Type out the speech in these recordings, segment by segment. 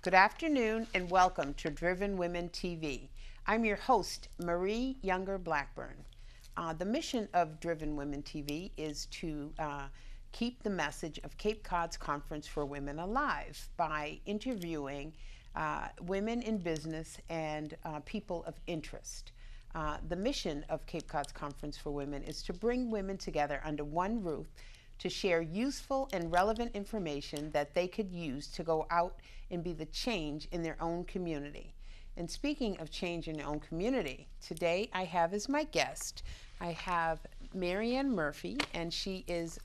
Good afternoon and welcome to Driven Women TV. I'm your host, Marie Younger Blackburn. The mission of Driven Women TV is to keep the message of Cape Cod's Conference for Women alive by interviewing women in business and people of interest. The mission of Cape Cod's Conference for Women is to bring women together under one roof to share useful and relevant information that they could use to go out and be the change in their own community. And speaking of change in your own community, today I have as my guest, I have Marianne Murphy, and she is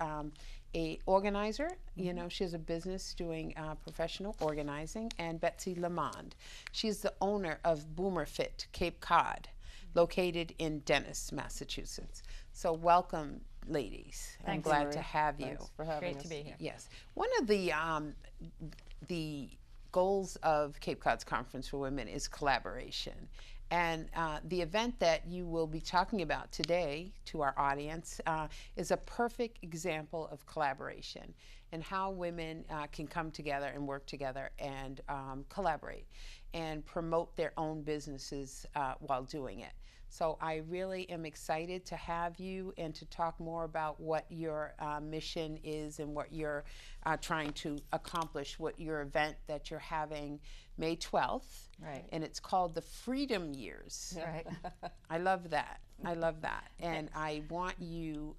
a organizer. You know, she has a business doing professional organizing, and Betsy Lamond. She's the owner of Boomer Fit Cape Cod, located in Dennis, Massachusetts. So welcome, ladies. I'm Thanks, glad Marie. to have you. Thanks for having Great us. to be here. Yes. One of the goals of Cape Cod's Conference for Women is collaboration. And the event that you will be talking about today to our audience is a perfect example of collaboration and how women can come together and work together and collaborate and promote their own businesses while doing it. So I really am excited to have you and to talk more about what your mission is and what you're trying to accomplish, what your event that you're having May 12th. Right. And it's called the Freedom Years. Right. I love that. I love that. And I want you,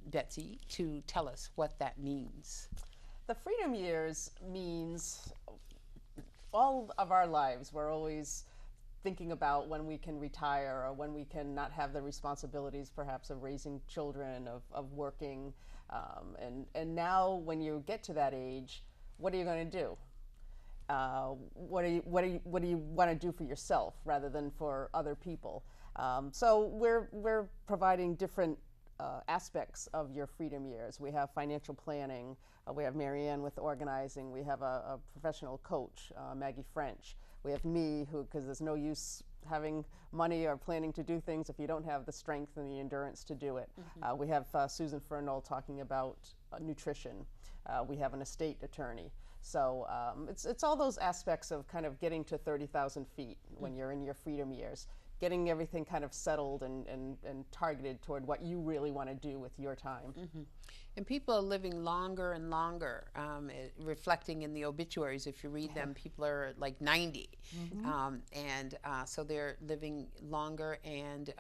Betsy, to tell us what that means. The Freedom Years means all of our lives, we're always thinking about when we can retire or when we can not have the responsibilities perhaps of raising children, of working. And now when you get to that age, what are you going to do? What do you want to do for yourself rather than for other people? So we're providing different aspects of your Freedom Years. We have financial planning. We have Marianne with organizing. We have a professional coach, Maggie French. We have me, because there's no use having money or planning to do things if you don't have the strength and the endurance to do it. We have Susan Fernald talking about nutrition. We have an estate attorney. So it's all those aspects of kind of getting to 30,000 feet when you're in your Freedom Years, getting everything kind of settled and targeted toward what you really want to do with your time. And people are living longer and longer, reflecting in the obituaries. If you read them, people are like 90. So they're living longer, and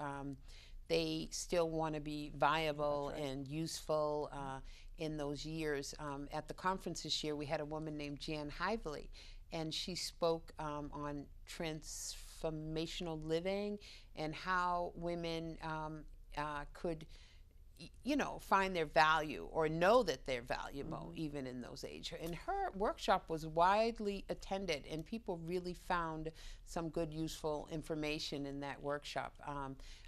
they still want to be viable and useful in those years. At the conference this year, we had a woman named Jan Hively, and she spoke on transformational living and how women could find their value or know that they're valuable even in those ages. And her workshop was widely attended, and people really found some good, useful information in that workshop.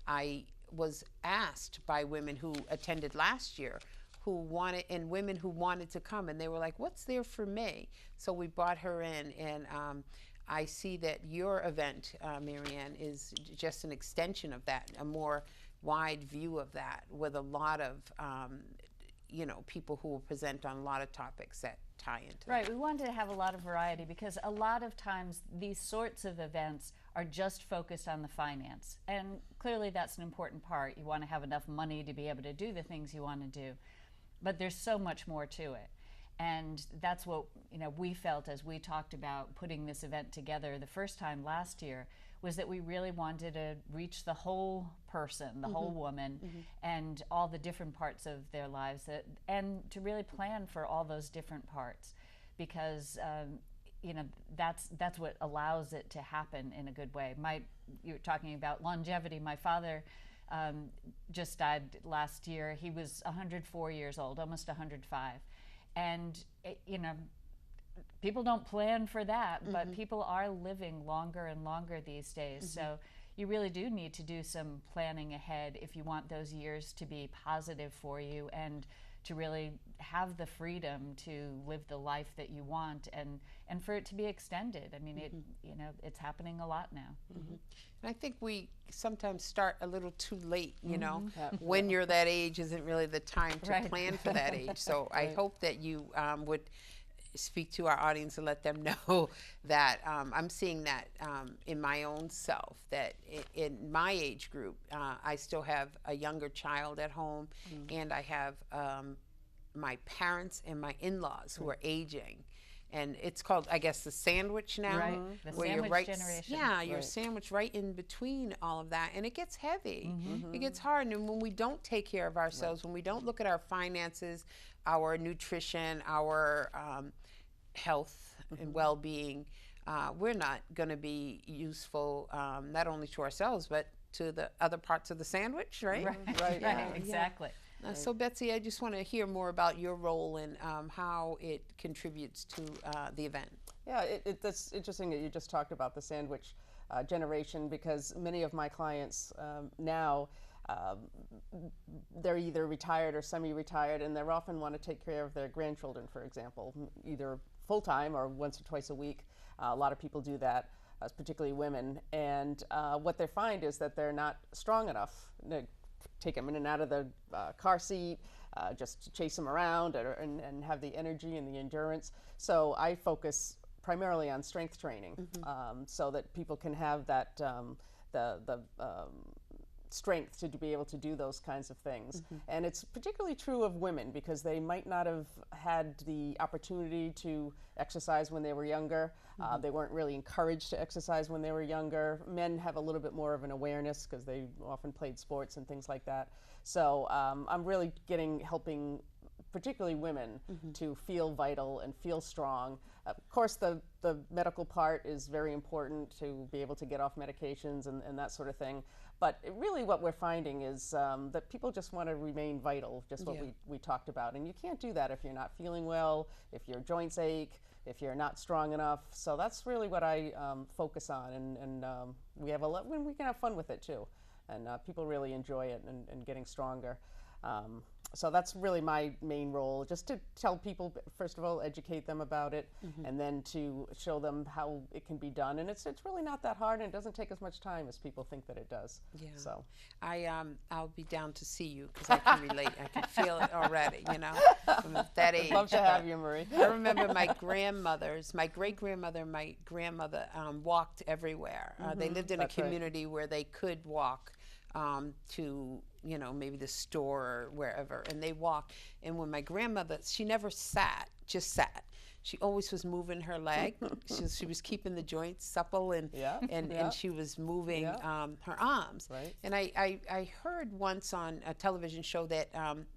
I was asked by women who attended last year and women who wanted to come, and they were like, what's there for me? So we brought her in, and I see that your event, Marianne, is just an extension of that, a more wide view of that, with a lot of people who will present on a lot of topics that tie into Right. We wanted to have a lot of variety because a lot of times these sorts of events are just focused on the finance. And clearly that's an important part. You want to have enough money to be able to do the things you want to do. But there's so much more to it. And that's what we felt as we talked about putting this event together the first time last year, was that we really wanted to reach the whole person, the whole woman, and all the different parts of their lives, and to really plan for all those different parts, because that's what allows it to happen in a good way. You were talking about longevity. My father just died last year. He was 104 years old, almost 105, and people don't plan for that, but people are living longer and longer these days. So you really do need to do some planning ahead if you want those years to be positive for you and to really have the freedom to live the life that you want and for it to be extended. I mean, it's happening a lot now. And I think we sometimes start a little too late, when you're that age isn't really the time to plan for that age. So I hope that you would speak to our audience and let them know that I'm seeing that in my own self, that in my age group, I still have a younger child at home, and I have my parents and my in-laws who are aging. And it's called, I guess, the sandwich now. Right, the where sandwich you're right, generation. Yeah, you're Right. sandwiched right in between all of that. And it gets heavy. It gets hard. And when we don't take care of ourselves, when we don't look at our finances, our nutrition, our health and well-being, we're not going to be useful not only to ourselves, but to the other parts of the sandwich, right? Right. Right, exactly. So Betsy, I just want to hear more about your role and how it contributes to the event. Yeah, that's interesting that you just talked about the sandwich generation, because many of my clients now, they're either retired or semi-retired, and they often want to take care of their grandchildren, for example, either full-time or once or twice a week. A lot of people do that, particularly women, and what they find is that they're not strong enough to take them in and out of the car seat, just to chase them around and have the energy and the endurance. So I focus primarily on strength training, so that people can have that strength to be able to do those kinds of things. And it's particularly true of women, because they might not have had the opportunity to exercise when they were younger. They weren't really encouraged to exercise when they were younger. Men have a little bit more of an awareness because they often played sports and things like that. So I'm really helping particularly women to feel vital and feel strong. Of course, the medical part is very important, to be able to get off medications and that sort of thing. But really what we're finding is that people just want to remain vital, just what we talked about. And you can't do that if you're not feeling well, if your joints ache, if you're not strong enough. So that's really what I focus on. And we have we can have fun with it too. And people really enjoy it and getting stronger. So that's really my main role, just to tell people, first of all, educate them about it, and then to show them how it can be done. And it's really not that hard, and it doesn't take as much time as people think that it does. Yeah. So I'll be down to see you, because I can relate. I can feel it already, you know, from that age. love to have you, Marie. I remember my great-grandmother, my grandmother walked everywhere. They lived in That's a right. community where they could walk to, you know, maybe the store or wherever, and they walked. And when my grandmother, she never just sat. She always was moving her leg. She was keeping the joints supple, and and she was moving her arms. Right. And I heard once on a television show that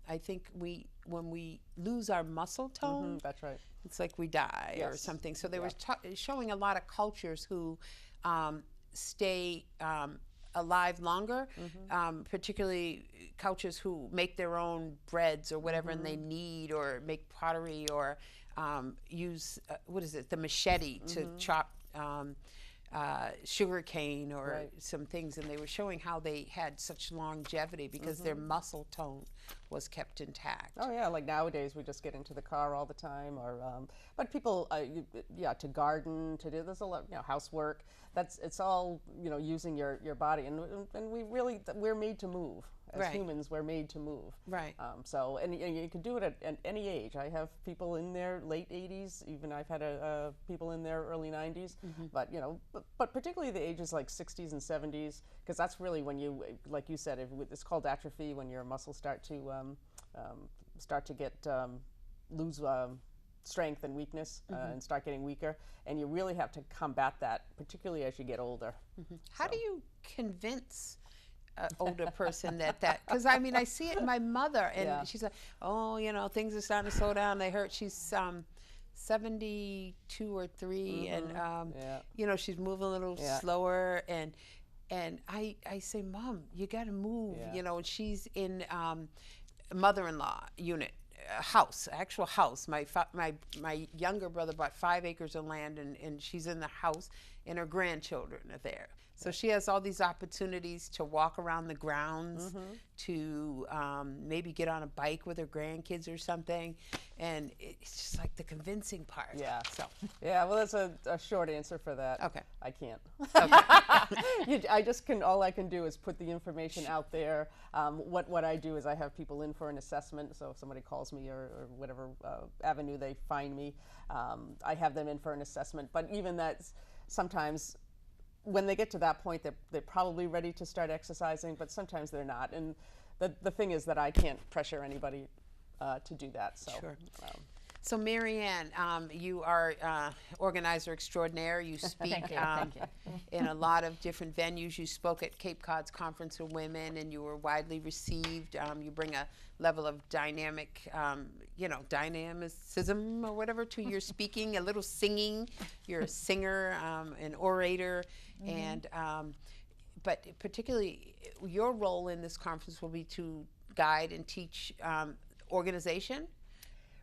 I think when we lose our muscle tone, That's right. it's like we die or Yes. something. So they were showing a lot of cultures who stay alive longer, particularly cultures who make their own breads or whatever, and they knead or make pottery or use the machete to chop sugar cane or some things. And they were showing how they had such longevity because their muscle tone was kept intact. Oh yeah, like nowadays we just get into the car all the time, or but people, to garden, to do there's a lot, housework. It's all using your body, and we're made to move. As humans, we're made to move. Right. So you can do it at any age. I have people in their late 80s. Even I've had people in their early 90s. But but particularly the ages like 60s and 70s, because that's really when you, like you said, it's called atrophy, when your muscles start to get lose strength and weakness and start getting weaker, and you really have to combat that, particularly as you get older. How do you convince an older person that because I mean I see it in my mother, and she's like, oh, things are starting to slow down, they hurt. She's 72 or 3, and she's moving a little slower, and I say, Mom, you got to move, and she's in mother-in-law unit. Actual house. My younger brother bought 5 acres of land, and she's in the house, and her grandchildren are there. So she has all these opportunities to walk around the grounds, to maybe get on a bike with her grandkids or something, and it's just like the convincing part. Yeah. So Yeah, well, that's a short answer for that. Okay. I can't. okay. I just can, all I can do is put the information out there. What I do is I have people in for an assessment, so if somebody calls me or whatever avenue they find me, I have them in for an assessment. But even that, sometimes when they get to that point, they're probably ready to start exercising, but sometimes they're not. And the thing is that I can't pressure anybody to do that. So. Sure. So Marianne, you are organizer extraordinaire. You speak Thank you. in a lot of different venues. You spoke at Cape Cod's Conference of Women, and you were widely received. You bring a level of dynamic, dynamicism or whatever to your speaking, a little singing. You're a singer, an orator, and but particularly your role in this conference will be to guide and teach organization.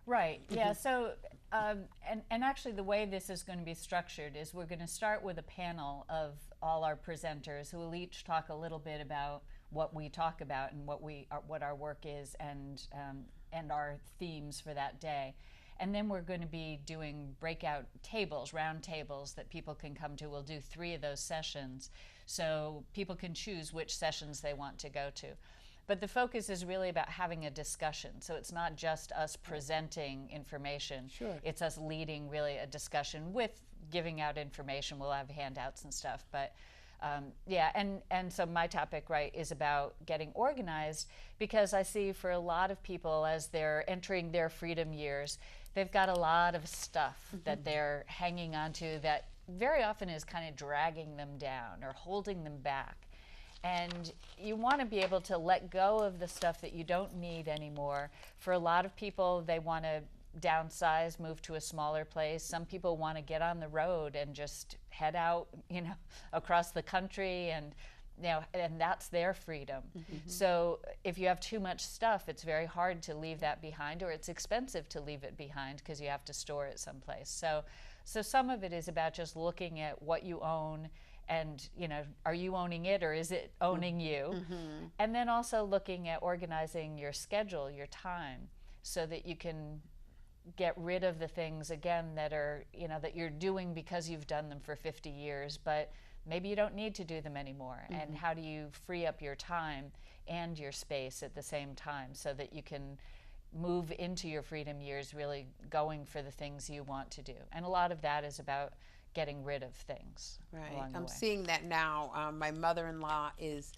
Right. Yeah. So, and actually, the way this is going to be structured is we're going to start with a panel of all our presenters who will each talk a little bit about what we talk about and what our work is, and our themes for that day. And then we're going to be doing breakout tables, round tables that people can come to. We'll do 3 of those sessions, so people can choose which sessions they want to go to. But the focus is really about having a discussion. So it's not just us presenting information. Sure. It's us leading really a discussion with giving out information. We'll have handouts and stuff. But yeah, and so my topic, right, is about getting organized, because I see for a lot of people as they're entering their freedom years, they've got a lot of stuff that they're hanging on to that very often is kind of dragging them down or holding them back. And you want to be able to let go of the stuff that you don't need anymore. For a lot of people, they want to downsize, move to a smaller place. Some people want to get on the road and just head out, across the country, and and that's their freedom. So if you have too much stuff, it's very hard to leave that behind, or it's expensive to leave it behind because you have to store it someplace. So some of it is about just looking at what you own. And, are you owning it, or is it owning you? And then also looking at organizing your schedule, your time, so that you can get rid of the things, again, that are, that you're doing because you've done them for 50 years, but maybe you don't need to do them anymore. And how do you free up your time and your space at the same time so that you can move into your freedom years really going for the things you want to do? And a lot of that is about getting rid of things. Right. Along the I'm way. seeing that now. My mother-in-law is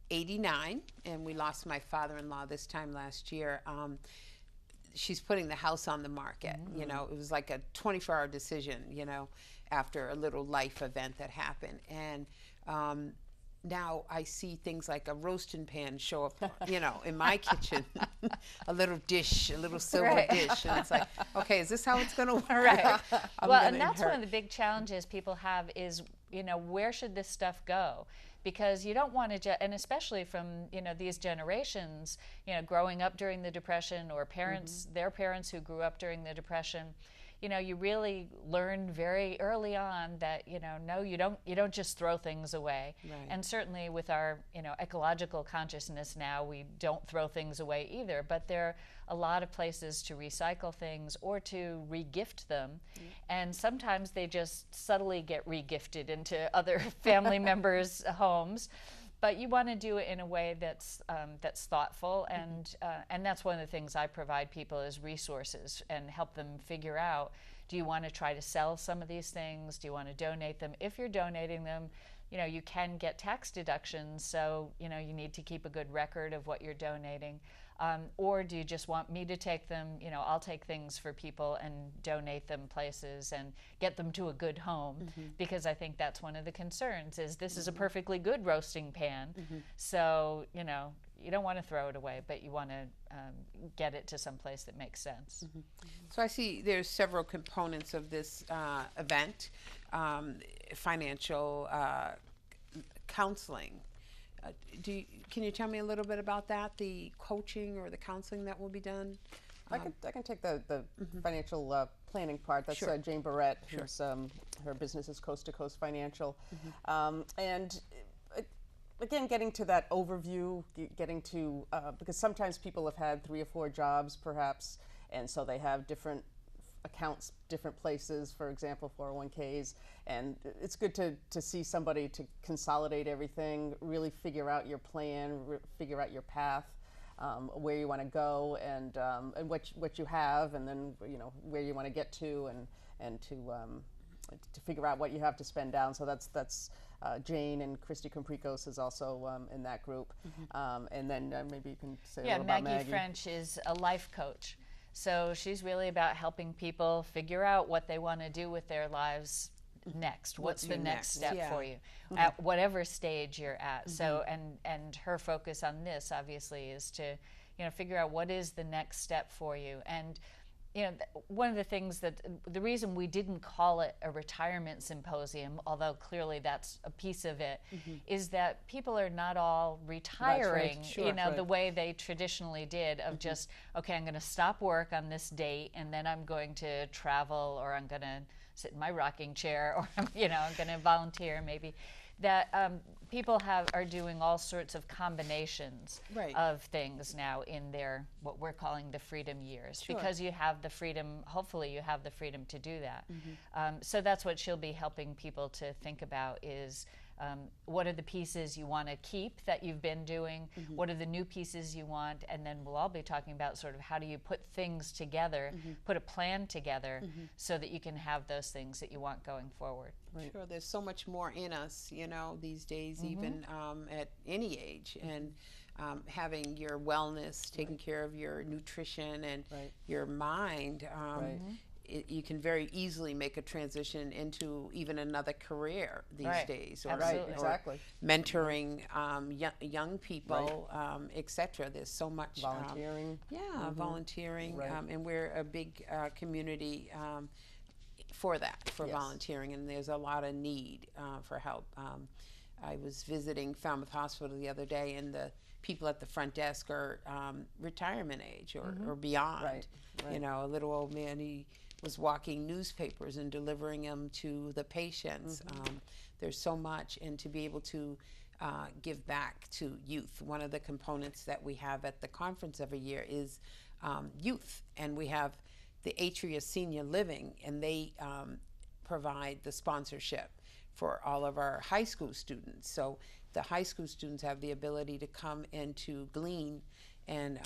89, and we lost my father-in-law this time last year. She's putting the house on the market. It was like a 24-hour decision, after a little life event that happened. And now I see things like a roasting pan show up, in my kitchen, a little dish, a little silver dish. And it's like, okay, is this how it's going to work? Right. I'm Well, gonna and that's one of inherit. the big challenges people have is, where should this stuff go? Because you don't want to, and especially from, these generations, growing up during the Depression, or parents, their parents who grew up during the Depression, you really learn very early on that, no, you don't just throw things away. Right. And certainly with our, ecological consciousness now, we don't throw things away either. But there are a lot of places to recycle things or to regift them. And sometimes they just subtly get regifted into other family members' homes. But you want to do it in a way that's thoughtful, and that's one of the things I provide people is resources and help them figure out, do you want to try to sell some of these things? Do you want to donate them? If you're donating them, you can get tax deductions, so you need to keep a good record of what you're donating. Or do you just want me to take them? I'll take things for people and donate them places and get them to a good home, because I think that's one of the concerns is this is a perfectly good roasting pan. So, you don't want to throw it away, but you want to get it to some place that makes sense. So I see there's several components of this event, financial counseling. Can you tell me a little bit about that, the coaching or the counseling that will be done I can take the financial planning part. That's Sure. Jane Barrett, who's her business is Coast to Coast Financial, and again, getting to that overview, getting to because sometimes people have had 3 or 4 jobs, perhaps, and so they have different accounts, different places. For example, 401ks, and it's good to see somebody to consolidate everything, really figure out your plan, figure out your path. Where you want to go and what you have, and then where you want to get to, and to figure out what you have to spend down. So that's Jane, and Christy Compricos is also in that group. And then maybe you can say a little about Maggie Maggie. French is a life coach. So she's really about helping people figure out what they want to do with their lives next. What's the your next next? step Yeah. for you at whatever stage you're at? So and her focus on this obviously is to figure out what is the next step for you. And one of the things that the reason we didn't call it a retirement symposium, although clearly that's a piece of it, is that people are not all retiring Sure. the way they traditionally did of just, okay, I'm going to stop work on this date and then I'm going to travel, or I'm going to sit in my rocking chair, or I'm going to volunteer maybe. That people are doing all sorts of combinations Right. of things now in their what we're calling the freedom years, Sure. because you have the freedom. Hopefully, you have the freedom to do that. So that's what she'll be helping people to think about is. What are the pieces you want to keep that you've been doing? What are the new pieces you want? And then we'll all be talking about sort of how do you put things together, put a plan together so that you can have those things that you want going forward. Sure, there's so much more in us, these days, even at any age. And having your wellness, taking care of your nutrition and your mind, you can very easily make a transition into even another career these days, or, Absolutely. Exactly. mentoring young people, etc. There's so much Volunteering. volunteering, Right. and we're a big community for that, for Yes. volunteering, and there's a lot of need for help. I was visiting Falmouth Hospital the other day, and the people at the front desk are retirement age or beyond. Right. A little old man, he was walking newspapers and delivering them to the patients. There's so much, and to be able to give back to youth. One of the components that we have at the conference every year is youth, and we have the Atria Senior Living, and they provide the sponsorship for all of our high school students. So the high school students have the ability to come and to glean and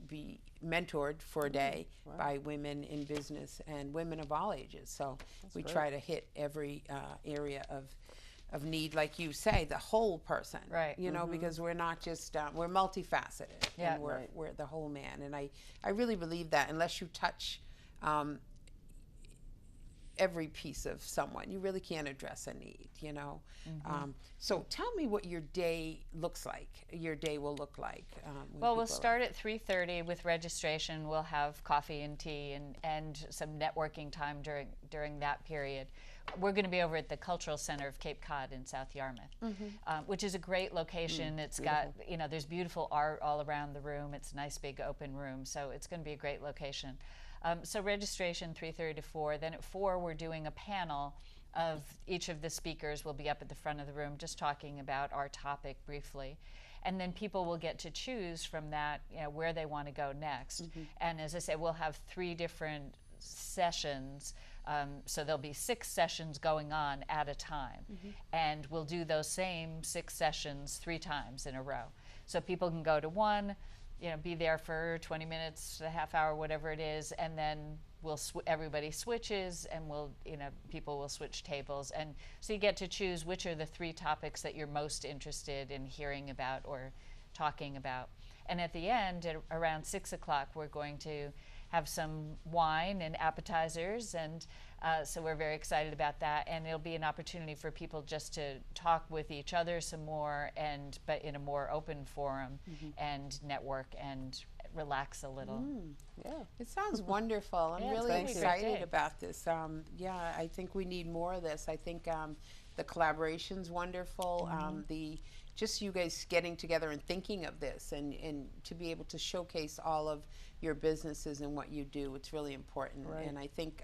be mentored for a day by women in business and women of all ages. So we try to hit every area of need, like you say, the whole person, Right. Because we're not just, we're multifaceted, Yeah. and we're the whole man. And I really believe that unless you touch every piece of someone, you really can't address a need, So tell me what your day looks like, your day will look like. Well, we'll start at 3:30 with registration. We'll have coffee and tea and some networking time during that period. We're going to be over at the Cultural Center of Cape Cod in South Yarmouth, which is a great location. It's got, there's beautiful art all around the room. It's a nice big open room, so it's going to be a great location. So registration 3:30 to 4. Then at 4 we're doing a panel of each of the speakers will be up at the front of the room just talking about our topic briefly. And then people will get to choose from that where they want to go next. And as I said, we'll have 3 different sessions. So there'll be 6 sessions going on at a time. And we'll do those same 6 sessions 3 times in a row. So people can go to one, be there for 20 minutes, a half hour, whatever it is, and then everybody switches, and people will switch tables, and so you get to choose which are the 3 topics that you're most interested in hearing about or talking about. And at the end, at around 6 o'clock, we're going to have some wine and appetizers, and so we're very excited about that. And it'll be an opportunity for people just to talk with each other some more, but in a more open forum, and network and relax a little. Yeah. It sounds wonderful. I'm Yeah, it's really gonna be a great excited day. about this. I think we need more of this. I think the collaboration's wonderful. The just you guys getting together and thinking of this, and to be able to showcase all of your businesses and what you do. It's really important. Right. And I think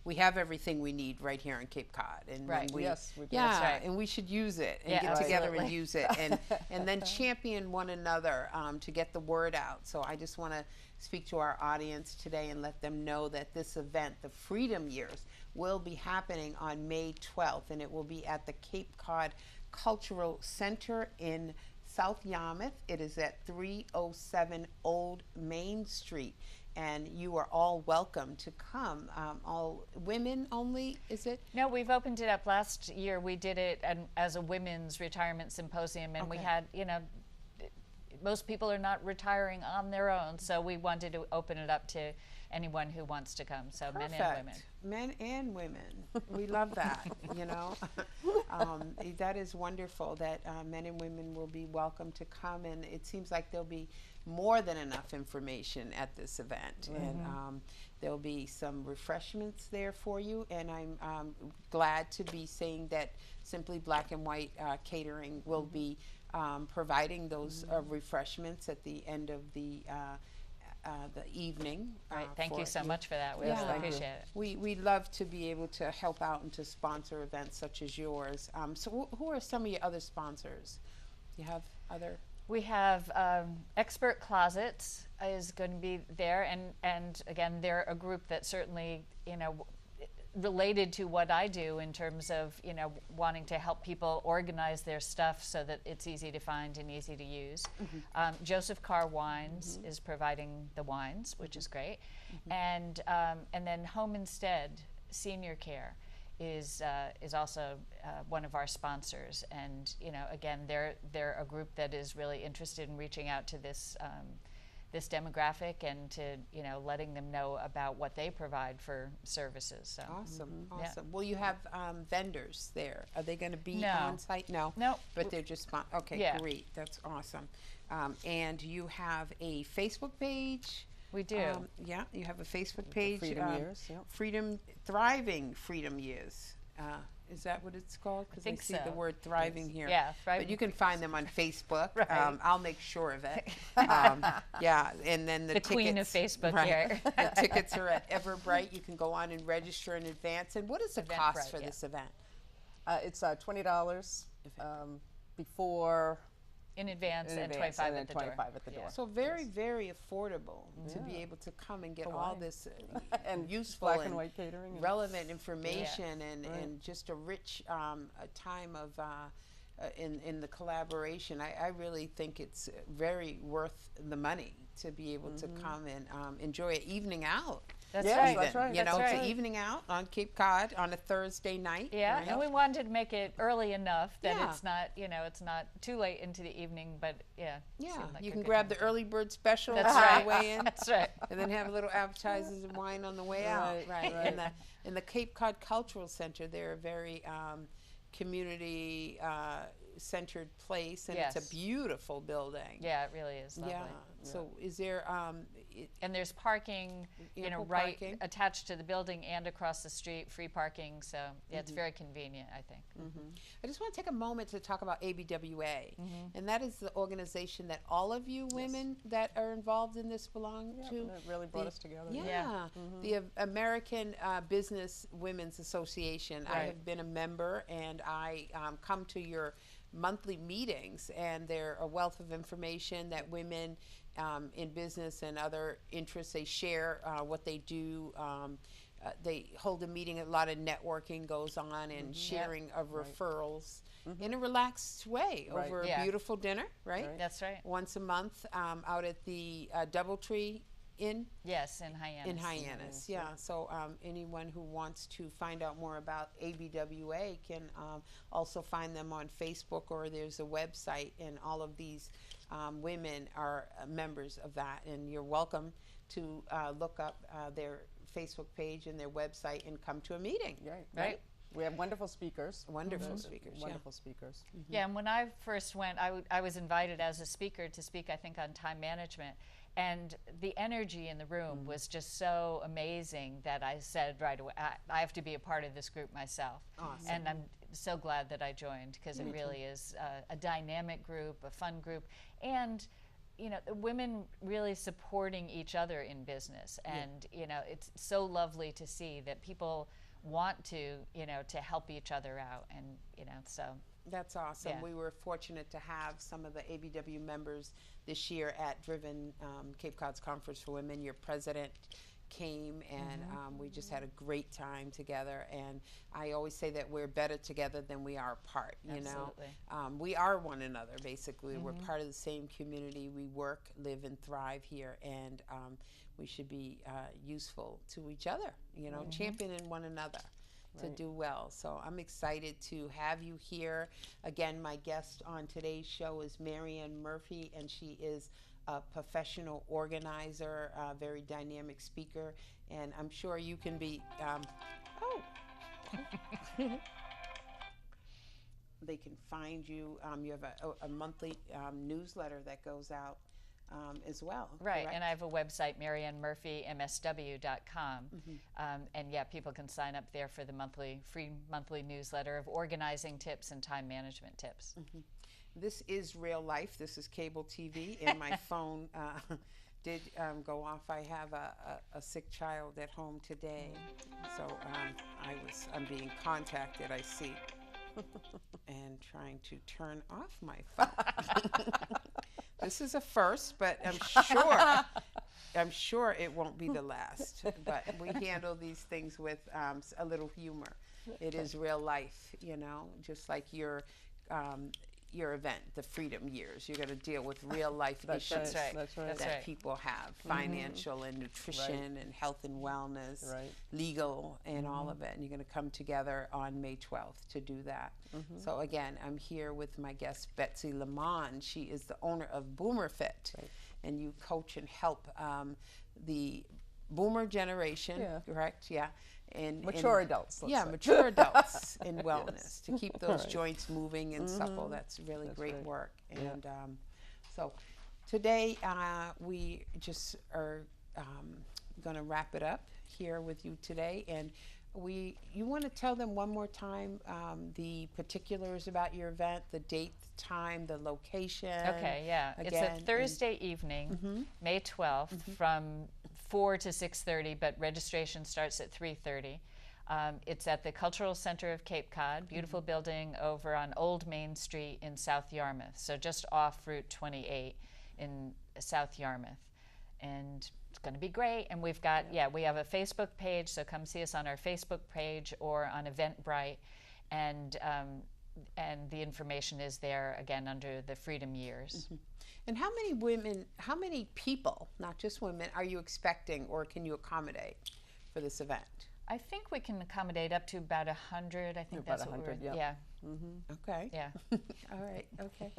we have everything we need right here in Cape Cod. And when Right. we, Yes, we do. yeah, That's right. and we should use it and Yeah, get together and absolutely. use it, and then champion one another to get the word out. So I just want to speak to our audience today and let them know that this event, the Freedom Years, will be happening on May 12th, and it will be at the Cape Cod Cultural Center in South Yarmouth. It is at 307 Old Main Street, and you are all welcome to come. All women only, is it? No, we've opened it up. Last year we did it as a women's retirement symposium, and we Okay. had, most people are not retiring on their own, so we wanted to open it up to anyone who wants to come, so men and women. Men and women. We love that, that is wonderful that men and women will be welcome to come, and it seems like there'll be more than enough information at this event. And there'll be some refreshments there for you, and I'm glad to be saying that Simply Black and White Catering will be providing those refreshments at the end of the evening. Right, thank you for so much for that. We Yes, really thank you. appreciate it. We love to be able to help out and to sponsor events such as yours. So who are some of your other sponsors? You have other? We have Expert Closets is going to be there, and again, they're a group that certainly, related to what I do in terms of, wanting to help people organize their stuff so that it's easy to find and easy to use. Joseph Carr Wines is providing the wines, which is great. And then Home Instead Senior Care is also one of our sponsors. And, again, they're a group that is really interested in reaching out to this this demographic and to letting them know about what they provide for services. So Awesome, Yeah. awesome. Will you have vendors there? Are they going to be No. on site? No. No. But they're just okay. Yeah. Great. That's awesome. And you have a Facebook page. we do. Yeah, you have a Facebook page. Freedom Years, yep. Thriving Freedom Years. Is that what it's called? Because I think see the so. word thriving here. Yeah, But Thriving you can find them on Facebook. Right. I'll make sure of it. Yeah, and then the The queen of tickets- Facebook right. here. The tickets are at Everbright. You can go on and register in advance. And what is the cost Eventbrite, for yeah. this event? It's $20 before in advance in and advance, 25 and at then the 25 door. at the Yeah. door. So very, very affordable to be able to come and get For all wine. this and useful black and white catering. And relevant information and, Right. and just a rich a time of in the collaboration. I really think it's very worth the money to be able to come and enjoy an evening out. That's Yes, right. that's right. You know, That's it's right. an evening out on Cape Cod on a Thursday night. Yeah, right? and we wanted to make it early enough that Yeah. it's not, it's not too late into the evening, but yeah. Yeah, seemed like you a can good grab time the early bird special That's on right. the way in. That's right. And then have a little appetizers and wine on the way out. Right, Right. right. In the Cape Cod Cultural Center, they're a very community centered place, and it's Yes. a beautiful building. Yeah, it really is lovely. Yeah. So is there And there's parking, Ample right parking? attached to the building and across the street, free parking. So yeah, it's very convenient, I think. I just want to take a moment to talk about ABWA, and that is the organization that all of you women that are involved in this belong Yep, to. and it really brought The- us together. Yeah, the American Business Women's Association. I Right. have been a member, and I come to your monthly meetings, and they're a wealth of information that women in business and other interests, they share what they do. They hold a meeting, a lot of networking goes on, and sharing of referrals in a relaxed way Right. over Yeah. a beautiful dinner, right? That's right. Once a month out at the Doubletree Inn Yes, in Hyannis. in Hyannis. Yeah. So anyone who wants to find out more about ABWA can also find them on Facebook, or there's a website, and all of these women are members of that. And you're welcome to look up their Facebook page and their website and come to a meeting. Right. Right. We have wonderful speakers. Wonderful speakers, yeah. Wonderful speakers. Yeah, and when I first went, I was invited as a speaker to speak, I think, on time management. And the energy in the room was just so amazing that I said right away, I have to be a part of this group myself. Awesome. And I'm so glad that I joined, because it really is a dynamic group, a fun group, and you know, women really supporting each other in business. And you know, it's so lovely to see that people want to, you know, to help each other out, and you know, so. That's awesome. Yeah. We were fortunate to have some of the ABW members this year at Driven Cape Cod's Conference for Women. Your president came, and we just had a great time together. And I always say that we're better together than we are apart. You Absolutely. know, we are one another. Basically, we're part of the same community. We work, live, and thrive here, and we should be useful to each other. You know, championing one another to do well. So I'm excited to have you here. Again, my guest on today's show is Marianne Murphy, and she is a professional organizer, a very dynamic speaker, and I'm sure you can be, they can find you. You have a monthly newsletter that goes out as well. Right, correct? and I have a website, mariannemurphymsw.com, and yeah, people can sign up there for the free monthly newsletter of organizing tips and time management tips. This is real life. This is cable TV, and my phone did go off. I have a sick child at home today, so I'm being contacted, I see, and trying to turn off my phone. This is a first, but I'm sure it won't be the last. But we handle these things with a little humor. It is real life, you know, just like your event, the Freedom Years. You're going to deal with real life issues that people have, financial and nutrition and health and wellness, legal and all of it. And you're going to come together on May 12th to do that. So again, I'm here with my guest, Betsy Lamond. She is the owner of Boomer Fit, and you coach and help the boomer generation, correct? Yeah. And Mature adults. Yeah, mature adults in wellness to keep those joints moving and supple. That's really great work. And so today we just are going to wrap it up here with you today. And you want to tell them one more time the particulars about your event, the date, the time, the location. Okay, yeah. Again, it's a Thursday evening, May 12th, from 4 to 6:30, but registration starts at 3:30. It's at the Cultural Center of Cape Cod, beautiful building over on Old Main Street in South Yarmouth, so just off Route 28 in South Yarmouth. And it's going to be great. And we've got, we have a Facebook page, so come see us on our Facebook page or on Eventbrite. And the information is there, again, under the Freedom Years. And how many people, not just women, are you expecting or can you accommodate for this event? I think we can accommodate up to about 100. I think About that's what 100, we're, yeah. Okay. Yeah. All right. Okay.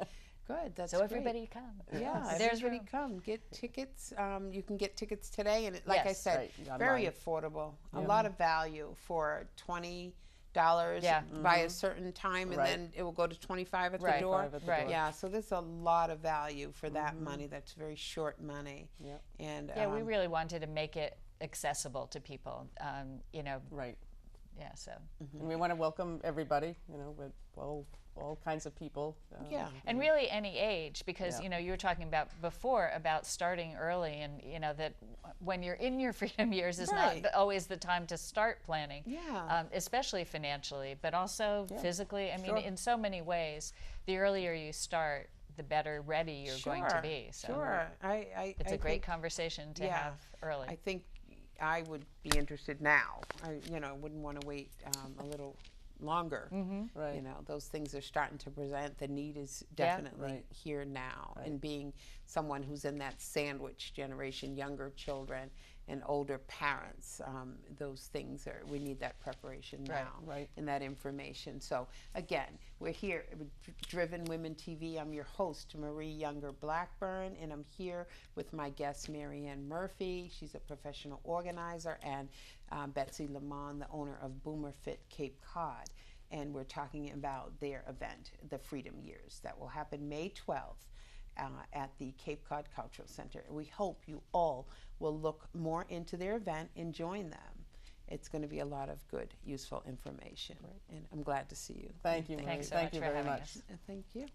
Good. That's So great. everybody come. Yeah, There's everybody room. come. Get tickets. You can get tickets today, and like I Yes. said, very Online. affordable. A lot of value for $20 by a certain time, and then it will go to $25 at the door. Right. Yeah, so there's a lot of value for that money. That's very short money. Yep. And Yeah, we really wanted to make it accessible to people. You know, Right. yeah. So. And we want to welcome everybody, you know, with all kinds of people. Yeah. And really any age, because Yeah. you know, you were talking about before about starting early, and you know that when you're in your freedom years is Right. not always the time to start planning, Yeah. especially financially, but also physically. I mean, in so many ways, the earlier you start, the better ready you're going to be. So Sure. it's I a great think, conversation to have early. I think I would be interested now. I wouldn't want to wait a little longer. Right. You know, those things are starting to present. The need is definitely Right. here now. And being someone who's in that sandwich generation, younger children, and older parents. Those things we need that preparation now right. and that information. So again, we're here with Driven Women TV. I'm your host, Marie Younger Blackburn, and I'm here with my guest, Marianne Murphy. She's a professional organizer, and Betsy Lamont, the owner of Boomer Fit Cape Cod. And we're talking about their event, the Freedom Years, that will happen May 12th. At the Cape Cod Cultural Center. We hope you all will look more into their event and join them. It's going to be a lot of good, useful information. And I'm glad to see you. Thank you, Marie. Thanks so Thank much you for very having much. us. Thank you.